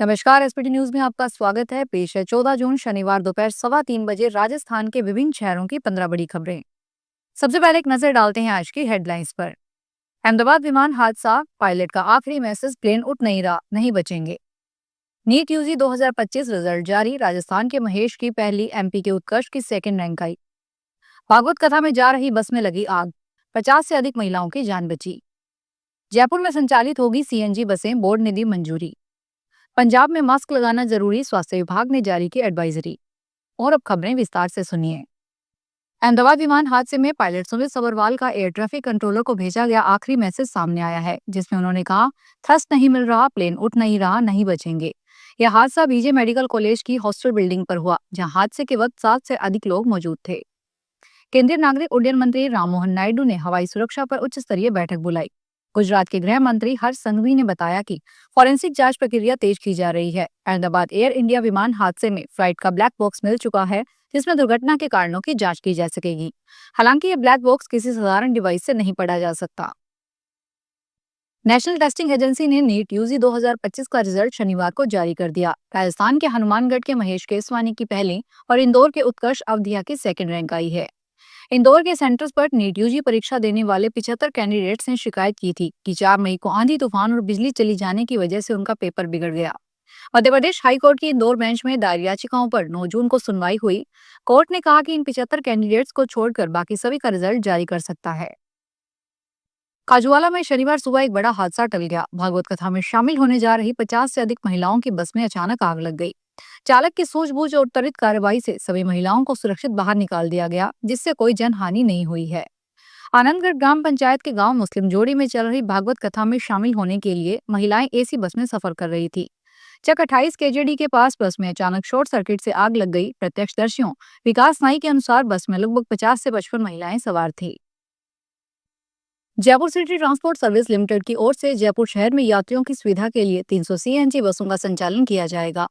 नमस्कार। SPT news में आपका स्वागत है। पेश है 14 जून शनिवार दोपहर 3:15 बजे राजस्थान के विभिन्न शहरों की 15 बड़ी खबरें। सबसे पहले एक नजर डालते हैं आज की हेडलाइंस पर। अहमदाबाद विमान हादसा, पायलट का आखिरी मैसेज, प्लेन उठ नहीं रहा, नहीं बचेंगे। नीट यूजी 2025 रिजल्ट जारी, राजस्थान के महेश की पहली, एमपी के उत्कर्ष की सेकंड रैंक आई। भागवत कथा में जा रही बस में लगी आग, 50 से अधिक महिलाओं की जान बची। जयपुर में संचालित होगी सीएनजी बसें, बोर्ड ने दी मंजूरी। पंजाब में मास्क लगाना जरूरी, स्वास्थ्य विभाग ने जारी की एडवाइजरी। और अब खबरें विस्तार से सुनिए। अहमदाबाद विमान हादसे में पायलट सुमित सबरवाल का एयर ट्रैफिक कंट्रोलर को भेजा गया आखिरी मैसेज सामने आया है, जिसमें उन्होंने कहा, थ्रस्ट नहीं मिल रहा, प्लेन उठ नहीं रहा, नहीं बचेंगे। यह हादसा बीजे मेडिकल कॉलेज की हॉस्टल बिल्डिंग पर हुआ, जहां हादसे के वक्त 7 से अधिक लोग मौजूद थे। केंद्रीय नागरिक उड्डयन मंत्री राममोहन नायडू ने हवाई सुरक्षा पर उच्च स्तरीय बैठक बुलाई। गुजरात के गृह मंत्री हर्ष संघवी ने बताया कि फॉरेंसिक जांच प्रक्रिया तेज की जा रही है। अहमदाबाद एयर इंडिया विमान हादसे में फ्लाइट का ब्लैक बॉक्स मिल चुका है, जिसमें दुर्घटना के कारणों की जांच की जा सकेगी। हालांकि यह ब्लैक बॉक्स किसी साधारण डिवाइस से नहीं पढ़ा जा सकता। नेशनल टेस्टिंग एजेंसी ने नीट यूजी 2025 का रिजल्ट शनिवार को जारी कर दिया। राजस्थान के हनुमानगढ़ के महेश केसवानी की पहली और इंदौर के उत्कर्ष अवधिया की सेकंड रैंक आई है। इंदौर के सेंटर्स पर नीट यूजी परीक्षा देने वाले 75 कैंडिडेट्स ने शिकायत की थी कि 4 मई को आंधी तूफान और बिजली चली जाने की वजह से उनका पेपर बिगड़ गया। मध्य प्रदेश हाईकोर्ट की इंदौर बेंच में दायर याचिकाओं पर 9 जून को सुनवाई हुई। कोर्ट ने कहा कि इन 75 कैंडिडेट्स को छोड़कर बाकी सभी का रिजल्ट जारी कर सकता है। खाजुवाला में शनिवार सुबह एक बड़ा हादसा टल गया। भागवत कथा में शामिल होने जा रही 50 से अधिक महिलाओं की बस में अचानक आग लग गई। चालक की सूझबूझ और त्वरित कार्रवाई से सभी महिलाओं को सुरक्षित बाहर निकाल दिया गया, जिससे कोई जनहानि नहीं हुई है। आनंदगढ़ ग्राम पंचायत के गांव मुस्लिम जोड़ी में चल रही भागवत कथा में शामिल होने के लिए महिलाएं एसी बस में सफर कर रही थी। चक 28 केजेडी के पास बस में अचानक शॉर्ट सर्किट से आग लग गई। प्रत्यक्षदर्शियों विकास नाई के अनुसार बस में लगभग 50 से 55 महिलाएं सवार थी। Jaipur city transport service limited की ओर से जयपुर शहर में यात्रियों की सुविधा के लिए 300 सीएनजी बसों का संचालन किया जाएगा।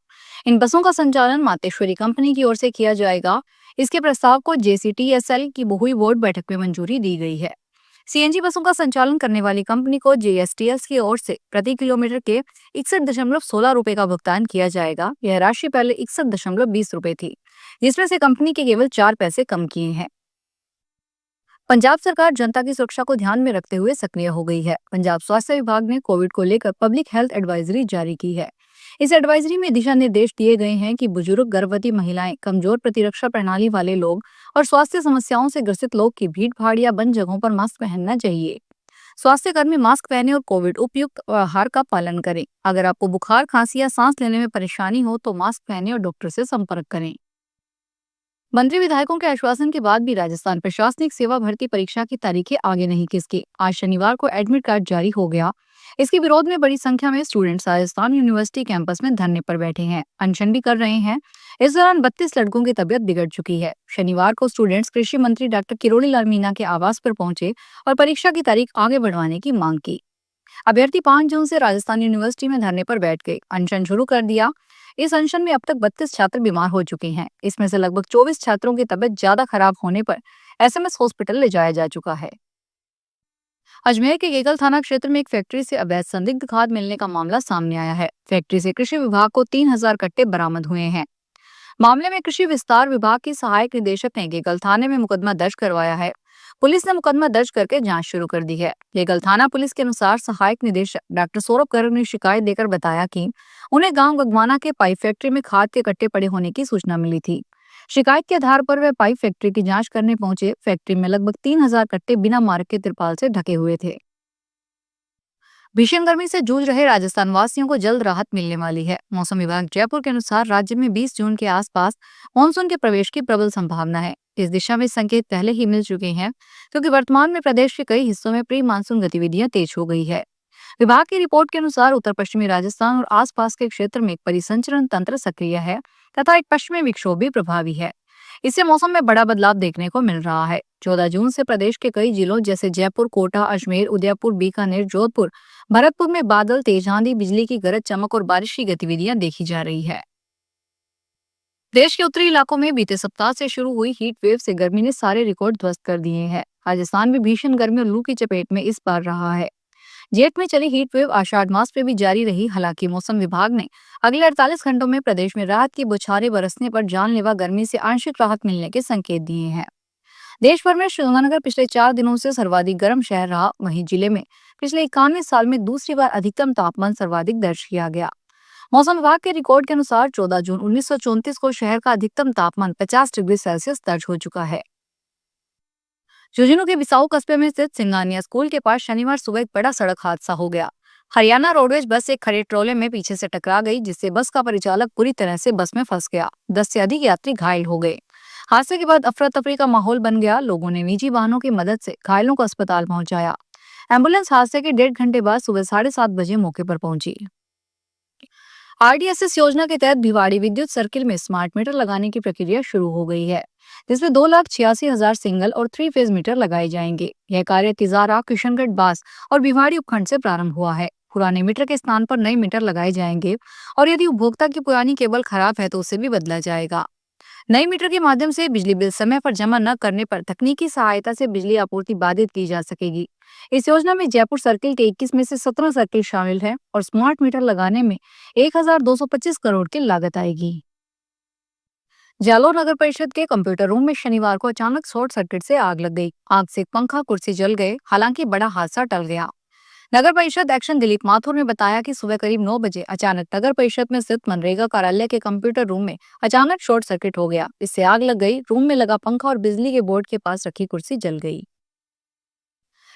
इन बसों का संचालन मातेश्वरी कंपनी की ओर से किया जाएगा। इसके प्रस्ताव को जेसीटीएसएल की हुई बोर्ड बैठक में मंजूरी दी गई है। सीएनजी बसों का संचालन करने वाली कंपनी को जेएसटीएस की ओर से प्रति किलोमीटर के 61.16 रुपए का भुगतान किया जाएगा। यह राशि पहले 61.20 रुपए थी, जिसमें से कंपनी के केवल 4 पैसे कम किए हैं। पंजाब सरकार जनता की सुरक्षा को ध्यान में रखते हुए सक्रिय हो गई है। पंजाब स्वास्थ्य विभाग ने कोविड को लेकर पब्लिक हेल्थ एडवाइजरी जारी की है। इस एडवाइजरी में दिशा निर्देश दिए गए हैं कि बुजुर्ग, गर्भवती महिलाएं, कमजोर प्रतिरक्षा प्रणाली वाले लोग और स्वास्थ्य समस्याओं से ग्रसित लोग की भीड़ भाड़ या बंद जगहों पर मास्क पहनना चाहिए। स्वास्थ्य कर्मी मास्क पहने और कोविड उपयुक्त आहार का पालन करें। अगर आपको बुखार, खांसी या सांस लेने में परेशानी हो तो मास्क पहने और डॉक्टर से संपर्क करें। मंत्री विधायकों के आश्वासन के बाद भी राजस्थान प्रशासनिक सेवा भर्ती परीक्षा की तारीखें आगे नहीं खिसकी। आज शनिवार को एडमिट कार्ड जारी हो गया। इसके विरोध में बड़ी संख्या में स्टूडेंट्स राजस्थान यूनिवर्सिटी कैंपस में धरने पर बैठे हैं, अनशन भी कर रहे हैं। इस दौरान 32 लड़कों की तबीयत बिगड़ चुकी है। शनिवार को स्टूडेंट्स कृषि मंत्री डॉक्टर किरोड़ी लाल मीणा के आवास पर पहुंचे और परीक्षा की तारीख आगे बढ़वाने की मांग की। अभ्यर्थी 5 जून से राजस्थान यूनिवर्सिटी में धरने पर बैठ गए, अनशन शुरू कर दिया। इस अनशन में अब तक 32 छात्र बीमार हो चुके हैं। इसमें से लगभग 24 छात्रों की तबीयत ज्यादा खराब होने पर एसएमएस हॉस्पिटल ले जाया जा चुका है। अजमेर के गेगल थाना क्षेत्र में एक फैक्ट्री से अवैध संदिग्ध खाद मिलने का मामला सामने आया है। फैक्ट्री से कृषि विभाग को 3000 कट्टे बरामद हुए हैं। मामले में कृषि विस्तार विभाग की सहायक निदेशक ने गेगल थाने में मुकदमा दर्ज करवाया है। पुलिस ने मुकदमा दर्ज करके जांच शुरू कर दी है। गेगल थाना पुलिस के अनुसार सहायक निदेशक डॉक्टर सौरभ गर्ग ने शिकायत देकर बताया कि उन्हें गांव गगवाना के पाइप फैक्ट्री में खाद के कट्टे पड़े होने की सूचना मिली थी। शिकायत के आधार पर वे पाइप फैक्ट्री की जांच करने पहुंचे। फैक्ट्री में लगभग 3000 कट्टे बिना मार्ग के तिरपाल से ढके हुए थे। भीषण गर्मी से जूझ रहे राजस्थान वासियों को जल्द राहत मिलने वाली है। मौसम विभाग जयपुर के अनुसार राज्य में 20 जून के आसपास मानसून के प्रवेश की प्रबल संभावना है। इस दिशा में संकेत पहले ही मिल चुके हैं, क्योंकि वर्तमान में प्रदेश के कई हिस्सों में प्री मानसून गतिविधियां तेज हो गई है। विभाग की रिपोर्ट के अनुसार उत्तर पश्चिमी राजस्थान और आसपास के क्षेत्र में एक परिसंचरण तंत्र सक्रिय है तथा एक पश्चिमी विक्षोभ भी प्रभावी है। इससे मौसम में बड़ा बदलाव देखने को मिल रहा है। 14 जून से प्रदेश के कई जिलों जैसे जयपुर, कोटा, अजमेर, उदयपुर, बीकानेर, जोधपुर, भरतपुर में बादल, तेज आंधी, बिजली की गरज चमक और बारिश की गतिविधियां देखी जा रही है। देश के उत्तरी इलाकों में बीते सप्ताह से शुरू हुई हीट वेव से गर्मी ने सारे रिकॉर्ड ध्वस्त कर दिए हैं। राजस्थान में भीषण गर्मी और लू की चपेट में इस बार रहा है। जेठ में चली हीट वेव आषाढ़ मास में भी जारी रही। हालांकि मौसम विभाग ने अगले 48 घंटों में प्रदेश में राहत की बौछारें बरसने पर जानलेवा गर्मी से आंशिक राहत मिलने के संकेत दिए हैं। देश भर में श्रीगंगानगर पिछले 4 दिनों से सर्वाधिक गर्म शहर रहा। वहीं जिले में पिछले 91 साल में दूसरी बार अधिकतम तापमान सर्वाधिक दर्ज किया गया। मौसम विभाग के रिकॉर्ड के अनुसार 14 जून 1934 को शहर का अधिकतम तापमान 50 डिग्री सेल्सियस दर्ज हो चुका है। झुंझुनू के बिसाऊ कस्बे में स्थित सिंगानिया स्कूल के पास शनिवार सुबह एक बड़ा सड़क हादसा हो गया। हरियाणा रोडवेज बस एक खड़े ट्रोले में पीछे से टकरा गई, जिससे बस का परिचालक पूरी तरह से बस में फंस गया। 10 से अधिक यात्री घायल हो गए। हादसे के बाद अफरा तफरी का माहौल बन गया। लोगों ने निजी वाहनों की मदद से घायलों को अस्पताल पहुंचाया। एम्बुलेंस हादसे के 1.5 घंटे बाद सुबह 7:30 बजे मौके पर पहुंची। आरडीएसएस योजना के तहत भिवाड़ी विद्युत सर्किल में स्मार्ट मीटर लगाने की प्रक्रिया शुरू हो गई है, जिसमें 2,86,000 सिंगल और 3 फेज मीटर लगाए जाएंगे। यह कार्य तिजारा, किशनगढ़, बास और भिवाड़ी उपखंड से प्रारंभ हुआ है। पुराने मीटर के स्थान पर नए मीटर लगाए जाएंगे और यदि उपभोक्ता की पुरानी केबल खराब है तो उसे भी बदला जाएगा। नई मीटर के माध्यम से बिजली बिल समय पर जमा न करने पर तकनीकी सहायता से बिजली आपूर्ति बाधित की जा सकेगी। इस योजना में जयपुर सर्किल के 21 में से 17 सर्किल शामिल है और स्मार्ट मीटर लगाने में 1,225 करोड़ की लागत आएगी। जालौर नगर परिषद के कंप्यूटर रूम में शनिवार को अचानक शॉर्ट सर्किट से आग लग गई। आग से पंखा, कुर्सी जल गए। हालांकि बड़ा हादसा टल गया। नगर परिषद एक्शन दिलीप माथुर ने बताया कि सुबह करीब 9 बजे अचानक नगर परिषद में स्थित मनरेगा कार्यालय के कंप्यूटर रूम में अचानक शॉर्ट सर्किट हो गया। इससे आग लग गई। रूम में लगा पंखा और बिजली के बोर्ड के पास रखी कुर्सी जल गई।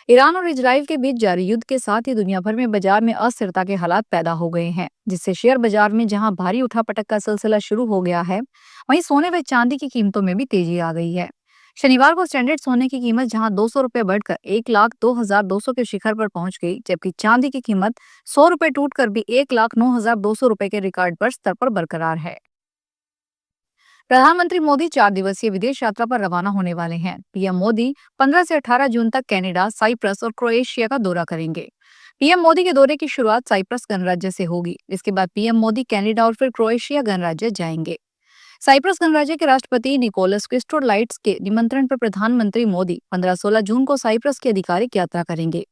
ईरान और इजराइल के बीच जारी युद्ध के साथ ही दुनिया भर में बाजार में अस्थिरता के हालात पैदा हो गए हैं, जिससे शेयर बाजार में जहां भारी उठापटक का सिलसिला शुरू हो गया है, वहीं सोने व चांदी की कीमतों में भी तेजी आ गई है। शनिवार को स्टैंडर्ड सोने की कीमत जहां 200 रुपए बढ़कर 1,02,200 के शिखर पर पहुंच गई, जबकि चांदी की कीमत 100 रुपए टूटकर भी 1,09,200 रुपए के रिकॉर्ड पर स्तर पर बरकरार है। प्रधानमंत्री मोदी 4 दिवसीय विदेश यात्रा पर रवाना होने वाले हैं। पीएम मोदी 15 से 18 जून तक कनाडा, साइप्रस और क्रोएशिया का दौरा करेंगे। पीएम मोदी के दौरे की शुरुआत साइप्रस गणराज्य से होगी। इसके बाद पीएम मोदी कनाडा और फिर क्रोएशिया गणराज्य जाएंगे। साइप्रस गणराज्य के राष्ट्रपति निकोलस क्रिस्टोलाइट्स के निमंत्रण पर प्रधानमंत्री मोदी 15-16 जून को साइप्रस की आधिकारिक यात्रा करेंगे।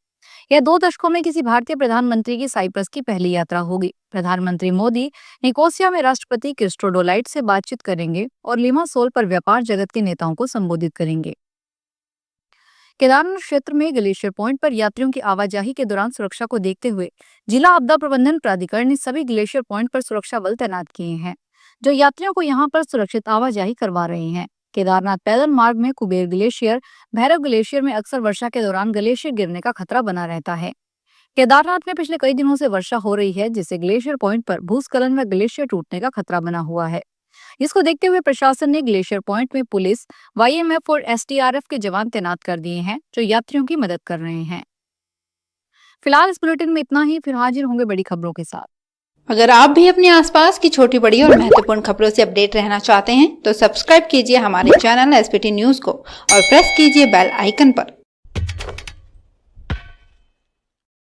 यह 2 दशकों में किसी भारतीय प्रधानमंत्री की साइप्रस की पहली यात्रा होगी। प्रधानमंत्री मोदी निकोसिया में राष्ट्रपति क्रिस्टोडोलाइट से बातचीत करेंगे और लिमासोल पर व्यापार जगत के नेताओं को संबोधित करेंगे। केदारनाथ क्षेत्र में ग्लेशियर पॉइंट पर यात्रियों की आवाजाही के दौरान सुरक्षा को देखते हुए जिला आपदा प्रबंधन प्राधिकरण ने सभी ग्लेशियर पॉइंट पर सुरक्षा बल तैनात किए हैं, जो यात्रियों को यहां पर सुरक्षित आवाजाही करवा रहे हैं। केदारनाथ पैदल मार्ग में कुबेर ग्लेशियर, भैरव ग्लेशियर में अक्सर वर्षा के दौरान ग्लेशियर गिरने का खतरा बना रहता है। केदारनाथ में पिछले कई दिनों से वर्षा हो रही है, जिससे ग्लेशियर पॉइंट पर भूस्खलन व ग्लेशियर टूटने का खतरा बना हुआ है। इसको देखते हुए प्रशासन ने ग्लेशियर पॉइंट में पुलिस, वाईएमएफ और एसडीआरएफ के जवान तैनात कर दिए हैं, जो यात्रियों की मदद कर रहे हैं। फिलहाल इस बुलेटिन में इतना ही। फिर हाजिर होंगे बड़ी खबरों के साथ। अगर आप भी अपने आसपास की छोटी बड़ी और महत्वपूर्ण खबरों से अपडेट रहना चाहते हैं तो सब्सक्राइब कीजिए हमारे चैनल एसपीटी न्यूज को और प्रेस कीजिए बेल आइकन पर।